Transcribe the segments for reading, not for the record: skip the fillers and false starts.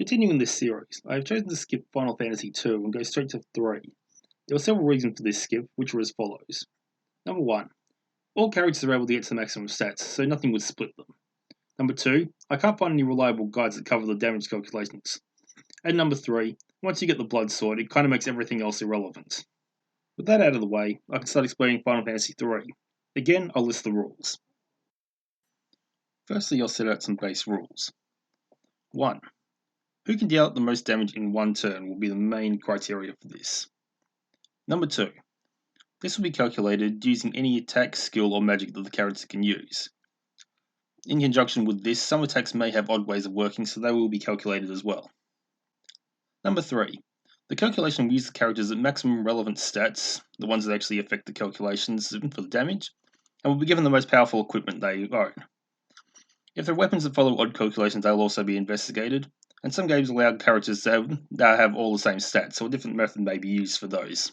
Continuing this series, I have chosen to skip Final Fantasy II and go straight to 3. There were several reasons for this skip, which were as follows. Number 1. All characters are able to get to maximum stats, so nothing would split them. Number 2. I can't find any reliable guides that cover the damage calculations. And number 3. Once you get the blood sword, it kind of makes everything else irrelevant. With that out of the way, I can start explaining Final Fantasy III. Again, I'll list the rules. Firstly, I'll set out some base rules. 1. Who can deal out the most damage in one turn will be the main criteria for this. Number 2. This will be calculated using any attack, skill, or magic that the character can use. In conjunction with this, some attacks may have odd ways of working, so they will be calculated as well. Number 3. The calculation will use the characters at maximum relevant stats, the ones that actually affect the calculations for the damage, and will be given the most powerful equipment they own. If there are weapons that follow odd calculations, they will also be investigated, and some games allow characters to have all the same stats, so a different method may be used for those.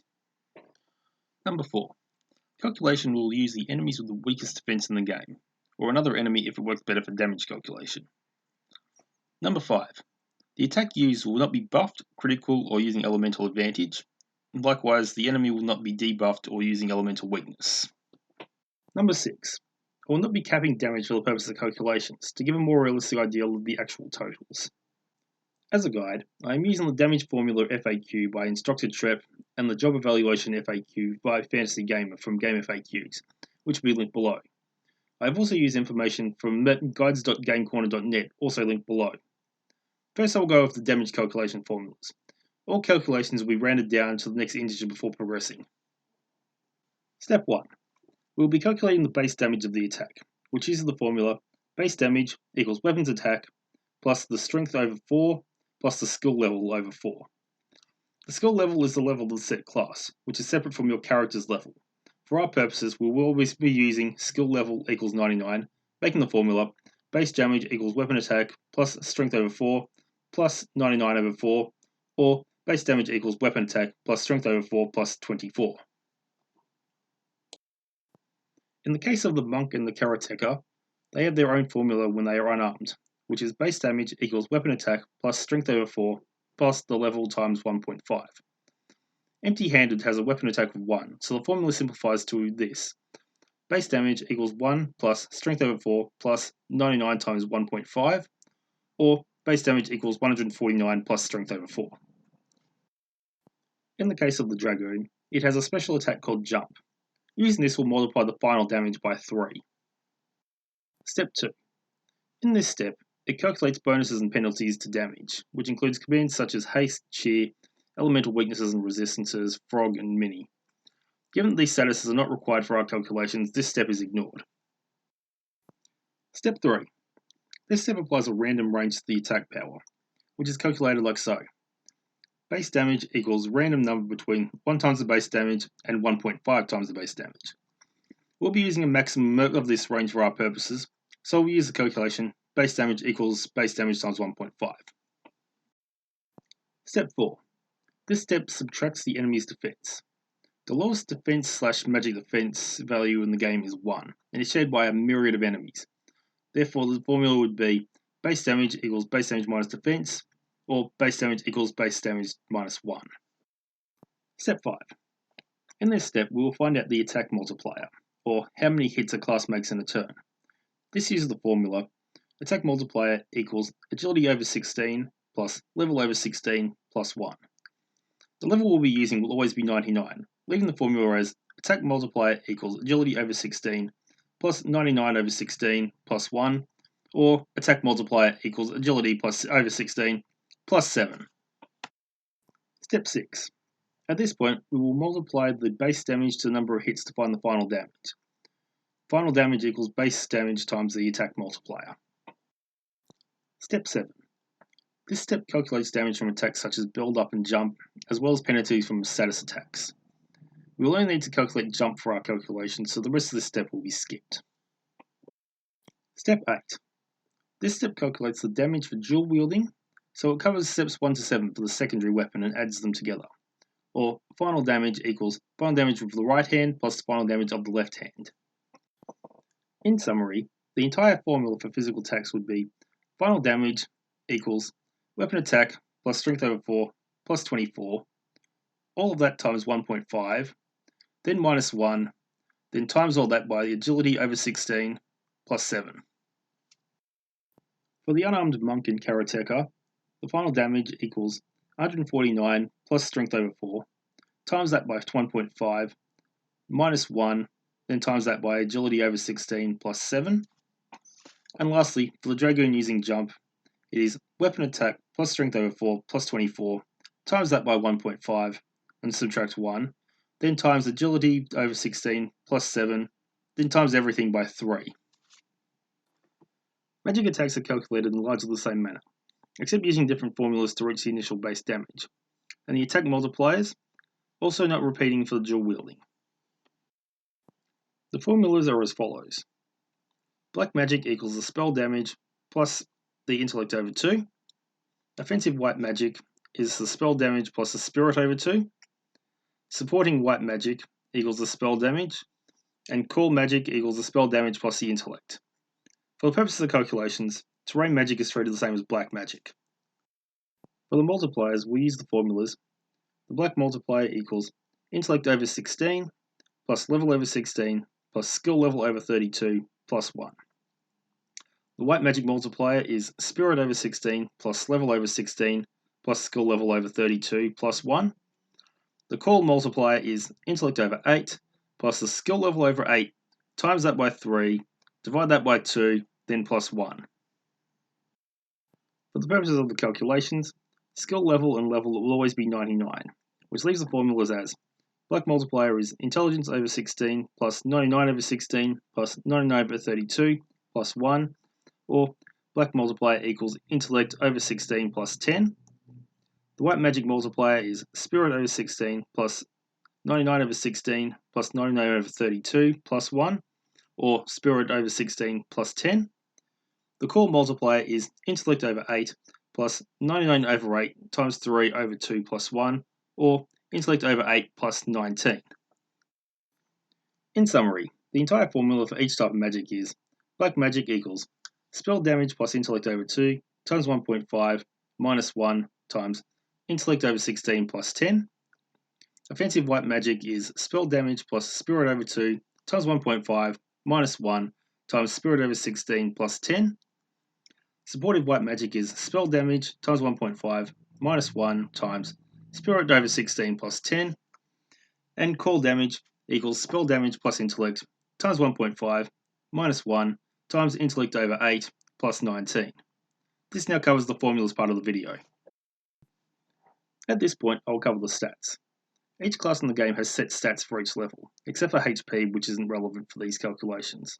Number 4. Calculation will use the enemies with the weakest defense in the game, or another enemy if it works better for damage calculation. Number 5. The attack used will not be buffed, critical, or using elemental advantage. Likewise, the enemy will not be debuffed or using elemental weakness. Number 6. I will not be capping damage for the purpose of calculations, to give a more realistic idea of the actual totals. As a guide, I am using the damage formula FAQ by instructrtrepe and the job evaluation FAQ by Fantasy Gamer from Game FAQs, which will be linked below. I have also used information from guides.gamecorner.net, also linked below. First I will go over the damage calculation formulas. All calculations will be rounded down to the next integer before progressing. Step 1. We will be calculating the base damage of the attack, which uses the formula base damage equals weapons attack plus the strength over 4 plus the skill level over 4. The skill level is the level of the set class, which is separate from your character's level. For our purposes, we will always be using skill level equals 99, making the formula base damage equals weapon attack plus strength over 4 plus 99 over 4, or base damage equals weapon attack plus strength over 4 plus 24. In the case of the monk and the karateka, they have their own formula when they are unarmed, which is base damage equals weapon attack plus strength over 4 plus the level times 1.5. Empty-handed has a weapon attack of 1, so the formula simplifies to this. Base damage equals 1 plus strength over 4 plus 99 times 1.5, or base damage equals 149 plus strength over 4. In the case of the dragoon, it has a special attack called jump. Using this will multiply the final damage by 3. Step 2. In this step, it calculates bonuses and penalties to damage, which includes commands such as haste, cheer, elemental weaknesses and resistances, frog, and mini. Given that these statuses are not required for our calculations, this step is ignored. Step 3. This step applies a random range to the attack power, which is calculated like so. Base damage equals random number between 1 times the base damage and 1.5 times the base damage. We'll be using a maximum of this range for our purposes, so we'll use the calculation base damage equals base damage times 1.5. Step 4. This step subtracts the enemy's defense. The lowest defense/magic defense value in the game is 1, and is shared by a myriad of enemies. Therefore, the formula would be base damage equals base damage minus defense, or base damage equals base damage minus 1. Step 5. In this step, we will find out the attack multiplier, or how many hits a class makes in a turn. This uses the formula attack multiplier equals agility over 16 plus level over 16 plus 1. The level we'll be using will always be 99, leaving the formula as attack multiplier equals agility over 16 plus 99 over 16 plus 1, or attack multiplier equals agility plus over 16 plus 7. Step 6. At this point, we will multiply the base damage to the number of hits to find the final damage. Final damage equals base damage times the attack multiplier. Step 7. This step calculates damage from attacks such as build up and jump, as well as penalties from status attacks. We will only need to calculate jump for our calculation, so the rest of this step will be skipped. Step 8. This step calculates the damage for dual wielding, so it covers steps 1 to 7 for the secondary weapon and adds them together. Or final damage equals final damage of the right hand plus final damage of the left hand. In summary, the entire formula for physical attacks would be final damage equals weapon attack plus strength over 4 plus 24, all of that times 1.5, then minus 1, then times all that by the agility over 16 plus 7. For the unarmed monk and karateka, the final damage equals 149 plus strength over 4, times that by 1.5, minus 1, then times that by agility over 16 plus 7. And lastly, for the dragoon using jump, it is weapon attack plus strength over 4 plus 24, times that by 1.5 and subtract 1, then times agility over 16 plus 7, then times everything by 3. Magic attacks are calculated in largely the same manner, except using different formulas to reach the initial base damage, and the attack multipliers also not repeating for the dual wielding. The formulas are as follows. Black magic equals the spell damage plus the intellect over 2. Offensive white magic is the spell damage plus the spirit over 2. Supporting white magic equals the spell damage. And cool magic equals the spell damage plus the intellect. For the purposes of calculations, terrain magic is treated the same as black magic. For the multipliers, we use the formulas. The black multiplier equals intellect over 16 plus level over 16 plus skill level over 32 plus 1. The white magic multiplier is spirit over 16 plus level over 16 plus skill level over 32 plus 1. The cool multiplier is intellect over 8 plus the skill level over 8 times that by 3, divide that by 2, then plus 1. For the purposes of the calculations, skill level and level will always be 99, which leaves the formulas as black multiplier is intelligence over 16 plus 99 over 16 plus 99 over 32 plus 1, or black multiplier equals intellect over 16 plus 10. The white magic multiplier is spirit over 16 plus 99 over 16 plus 99 over 32 plus 1, or spirit over 16 plus 10. The cool multiplier is intellect over 8 plus 99 over 8 times 3 over 2 plus 1, or intellect over 8 plus 19. In summary, the entire formula for each type of magic is black magic equals spell damage plus intellect over 2 times 1.5 minus 1 times intellect over 16 plus 10. Offensive white magic is spell damage plus spirit over 2 times 1.5 minus 1 times spirit over 16 plus 10. Supportive white magic is spell damage times 1.5 minus 1 times spirit over 16 plus 10. And call damage equals spell damage plus intellect times 1.5 minus 1 times intellect over 8 plus 19. This now covers the formulas part of the video. At this point, I will cover the stats. Each class in the game has set stats for each level, except for HP, which isn't relevant for these calculations.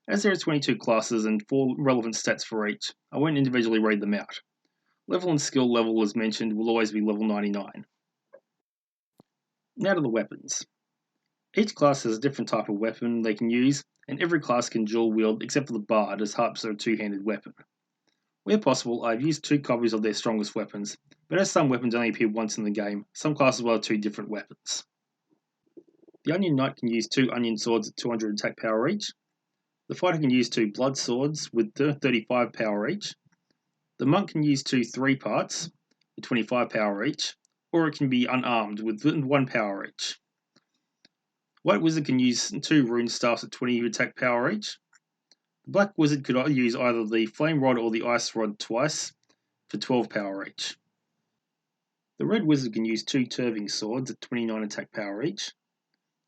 As there are 22 classes and 4 relevant stats for each, I won't individually read them out. Level and skill level, as mentioned, will always be level 99. Now to the weapons. Each class has a different type of weapon they can use, and every class can dual wield except for the Bard, as harps are a two-handed weapon. Where possible, I've used 2 copies of their strongest weapons, but as some weapons only appear once in the game, some classes will have 2 different weapons. The Onion Knight can use 2 Onion Swords at 200 attack power each. The Fighter can use 2 Blood Swords with 35 power each. The Monk can use 2 3-parts with 25 power each, or it can be unarmed with 1 power each. White Wizard can use 2 Rune Staffs at 20 attack power each. The Black Wizard could use either the Flame Rod or the Ice Rod twice for 12 power each. The Red Wizard can use 2 Turving Swords at 29 attack power each.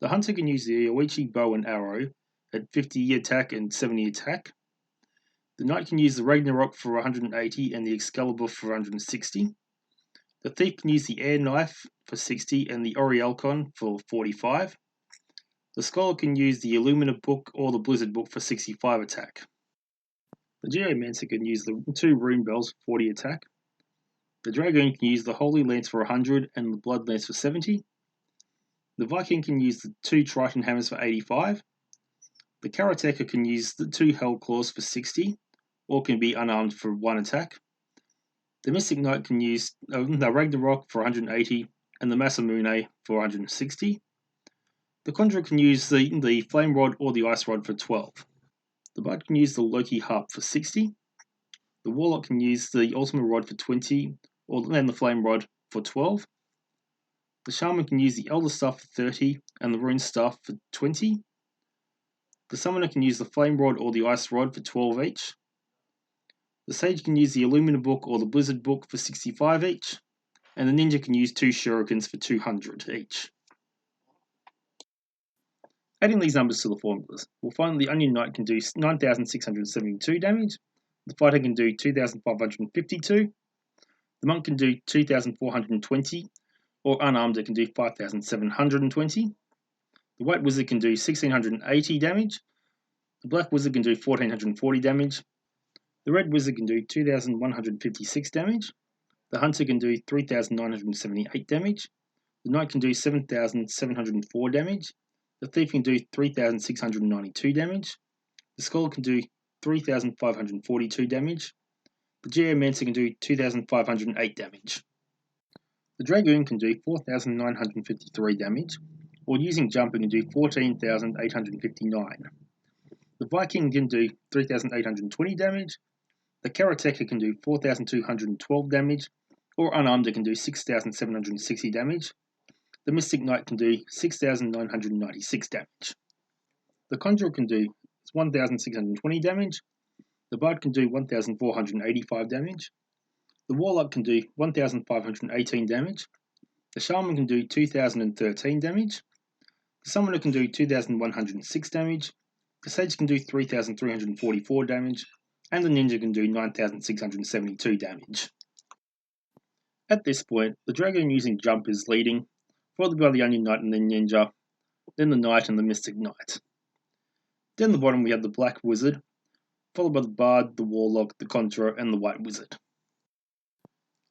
The Hunter can use the Yoichi Bow and Arrow at 50 attack and 70 attack. The Knight can use the Ragnarok for 180 and the Excalibur for 160. The Thief can use the Air Knife for 60 and the Orielcon for 45. The Scholar can use the Illumina Book or the Blizzard Book for 65 attack. The Geomancer can use the 2 Rune Bells for 40 attack. The Dragoon can use the Holy Lance for 100 and the Blood Lance for 70. The Viking can use the 2 Triton Hammers for 85. The Karateka can use the 2 Hell Claws for 60, or can be unarmed for 1 attack. The Mystic Knight can use the Ragnarok for 180 and the Masamune for 160. The Conjurer can use the Flame Rod or the Ice Rod for 12. The Bard can use the Loki Harp for 60. The Warlock can use the Ultimate Rod for 20, or then the Flame Rod for 12. The Shaman can use the Elder Staff for 30, and the Rune Staff for 20. The Summoner can use the Flame Rod or the Ice Rod for 12 each. The Sage can use the Illumina Book or the Blizzard Book for 65 each. And the Ninja can use 2 Shurikens for 200 each. Adding these numbers to the formulas, we'll find the Onion Knight can do 9,672 damage, the Fighter can do 2,552, the Monk can do 2,420, or Unarmed it can do 5,720, the White Wizard can do 1,680 damage, the Black Wizard can do 1,440 damage, the Red Wizard can do 2,156 damage, the Hunter can do 3,978 damage, the Knight can do 7,704 damage, the Thief can do 3,692 damage, the Scholar can do 3,542 damage, the Geomancer can do 2,508 damage. The Dragoon can do 4,953 damage, or using Jump it can do 14,859. The Viking can do 3,820 damage, the Karateka can do 4,212 damage, or Unarmed it can do 6,760 damage. The Mystic Knight can do 6,996 damage. The Conjurer can do 1,620 damage. The Bard can do 1,485 damage. The Warlock can do 1,518 damage. The Shaman can do 2,013 damage. The Summoner can do 2,106 damage. The Sage can do 3,344 damage. And the Ninja can do 9,672 damage. At this point, the Dragoon using Jump is leading, followed by the Onion Knight and the Ninja, then the Knight and the Mystic Knight. Down the bottom we have the Black Wizard, followed by the Bard, the Warlock, the Conjurer, and the White Wizard.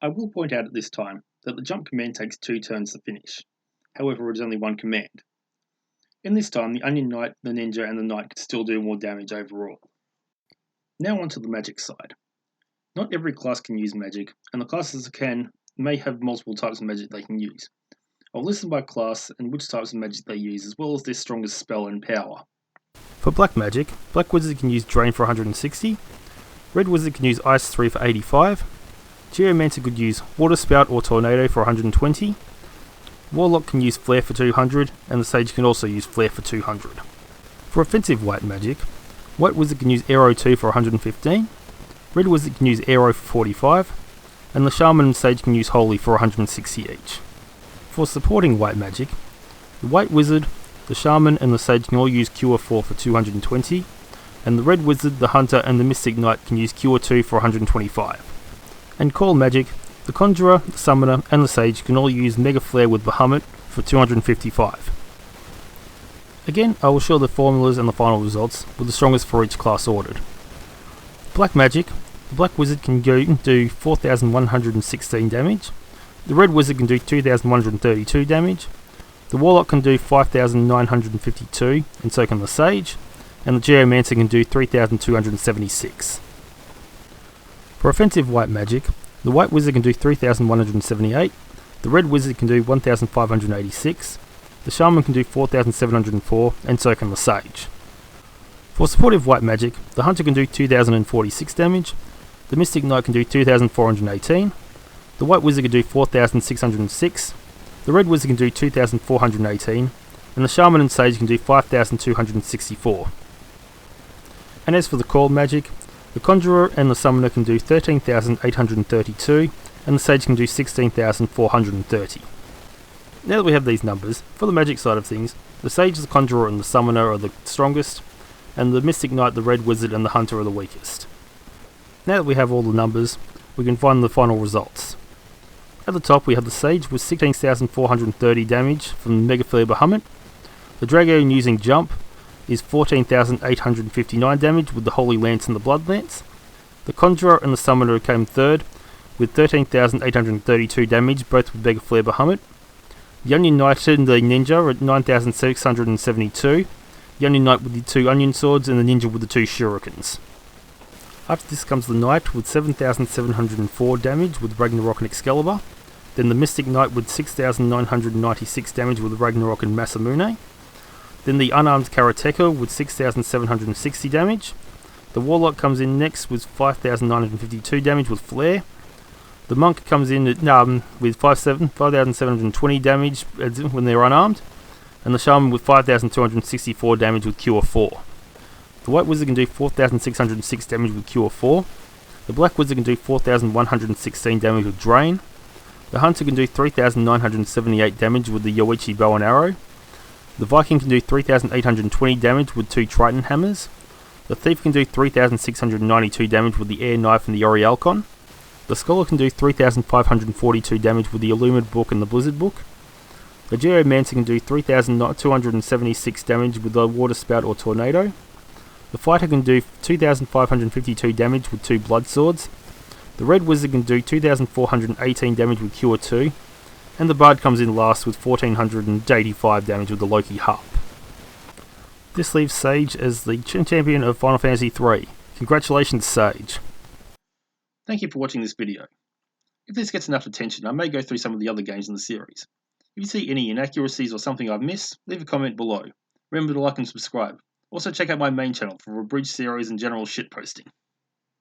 I will point out at this time that the Jump command takes 2 turns to finish, however it is only 1 command. In this time, the Onion Knight, the Ninja, and the Knight can still do more damage overall. Now onto the magic side. Not every class can use magic, and the classes that may have multiple types of magic they can use. I'll listen by class and which types of magic they use, as well as their strongest spell and power. For Black Magic, Black Wizard can use Drain for 160, Red Wizard can use Ice 3 for 85, Geomancer could use Water Spout or Tornado for 120, Warlock can use Flare for 200, and the Sage can also use Flare for 200. For offensive White Magic, White Wizard can use Aero 2 for 115, Red Wizard can use Aero for 45, and the Shaman and Sage can use Holy for 160 each. For supporting White Magic, the White Wizard, the Shaman and the Sage can all use Cure 4 for 220, and the Red Wizard, the Hunter and the Mystic Knight can use Cure 2 for 125. And Call Magic, the Conjurer, the Summoner and the Sage can all use Mega Flare with Bahamut for 255. Again, I will show the formulas and the final results, with the strongest for each class ordered. Black Magic, the Black Wizard can do 4,116 damage, the Red Wizard can do 2,132 damage, the Warlock can do 5,952, and so can the Sage, and the Geomancer can do 3,276. For offensive White Magic, the White Wizard can do 3,178, the Red Wizard can do 1,586, the Shaman can do 4,704, and so can the Sage. For supportive White Magic, the Hunter can do 2,046 damage, the Mystic Knight can do 2,418, the White Wizard can do 4,606, the Red Wizard can do 2,418, and the Shaman and Sage can do 5,264. And as for the Call Magic, the Conjurer and the Summoner can do 13,832, and the Sage can do 16,430. Now that we have these numbers, for the magic side of things, the Sage, the Conjurer and the Summoner are the strongest, and the Mystic Knight, the Red Wizard and the Hunter are the weakest. Now that we have all the numbers, we can find the final results. At the top we have the Sage with 16,430 damage from the Mega Flare Bahamut. The Dragoon using Jump is 14,859 damage with the Holy Lance and the Blood Lance. The Conjurer and the Summoner came third with 13,832 damage, both with Mega Flare Bahamut. The Onion Knight and the Ninja are at 9,672. The Onion Knight with the 2 Onion Swords and the Ninja with the 2 Shurikens. After this comes the Knight with 7,704 damage with Ragnarok and Excalibur. Then the Mystic Knight with 6,996 damage with Ragnarok and Masamune. Then the Unarmed Karateka with 6,760 damage. The Warlock comes in next with 5,952 damage with Flare. The Monk comes in with 5,720 damage when they're unarmed. And the Shaman with 5,264 damage with Cure 4. The White Wizard can do 4,606 damage with Cure 4. The Black Wizard can do 4,116 damage with Drain. The Hunter can do 3,978 damage with the Yoichi Bow and Arrow. The Viking can do 3,820 damage with 2 Triton Hammers. The Thief can do 3,692 damage with the Air Knife and the Orielcon. The Scholar can do 3,542 damage with the Illumined Book and the Blizzard Book. The Geomancer can do 3,276 damage with the Water Spout or Tornado. The Fighter can do 2,552 damage with 2 Blood Swords. The Red Wizard can do 2,418 damage with Cure 2. And the Bard comes in last with 1,485 damage with the Loki Harp. This leaves Sage as the champion of Final Fantasy III. Congratulations, Sage. Thank you for watching this video. If this gets enough attention, I may go through some of the other games in the series. If you see any inaccuracies or something I've missed, leave a comment below. Remember to like and subscribe. Also check out my main channel for abridged series and general shitposting.